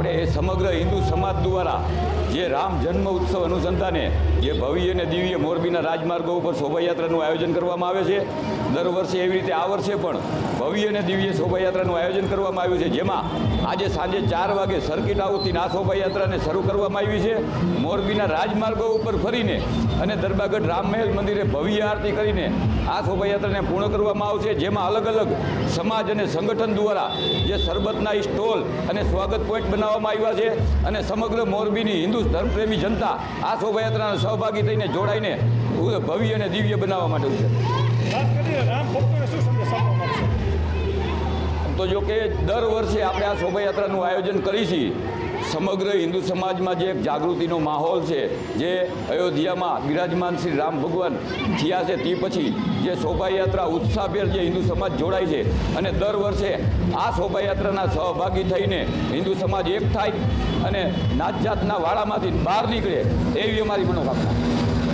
આપણે સમગ્ર હિન્દુ સમાજ દ્વારા જે રામ જન્મ ઉત્સવ અનુસંધાને જે ભવ્ય અને દિવ્ય મોરબીના રાજમાર્ગો ઉપર શોભાયાત્રાનું આયોજન કરવામાં આવે છે. દર વર્ષે એવી રીતે આ વર્ષે પણ ભવ્ય અને દિવ્ય શોભાયાત્રાનું આયોજન કરવામાં આવ્યું છે, જેમાં આજે સાંજે 4 વાગે સર્કિટ હાઉસથી આ શોભાયાત્રાને શરૂ કરવામાં આવી છે. મોરબીના રાજમાર્ગો ઉપર ફરીને અને દરબારગઢ રામમહેલ મંદિરે ભવ્ય આરતી કરીને આ શોભાયાત્રાને પૂર્ણ કરવામાં આવશે, જેમાં અલગ અલગ સમાજ અને સંગઠન દ્વારા જે શરબતના સ્ટોલ અને સ્વાગત પોઈન્ટ બનાવવામાં આવ્યા છે અને સમગ્ર મોરબીની હિન્દુ ધર્મપ્રેમી જનતા આ શોભાયાત્રાના સહભાગી થઈને જોડાઈને ભવ્ય અને દિવ્ય બનાવવા માટે છે. તો જો કે દર વર્ષે આપણે આ શોભાયાત્રાનું આયોજન કરી છીએ. સમગ્ર હિન્દુ સમાજમાં જે એક જાગૃતિનો માહોલ છે, જે અયોધ્યામાં બિરાજમાન શ્રી રામ ભગવાન થયા છે તે પછી જે શોભાયાત્રા ઉત્સાહભેર જે હિન્દુ સમાજ જોડાય છે અને દર વર્ષે આ શોભાયાત્રાના સહભાગી થઈને હિન્દુ સમાજ એક થાય અને નાત જાતના વાળામાંથી બહાર નીકળે એવી અમારી મનોકામના.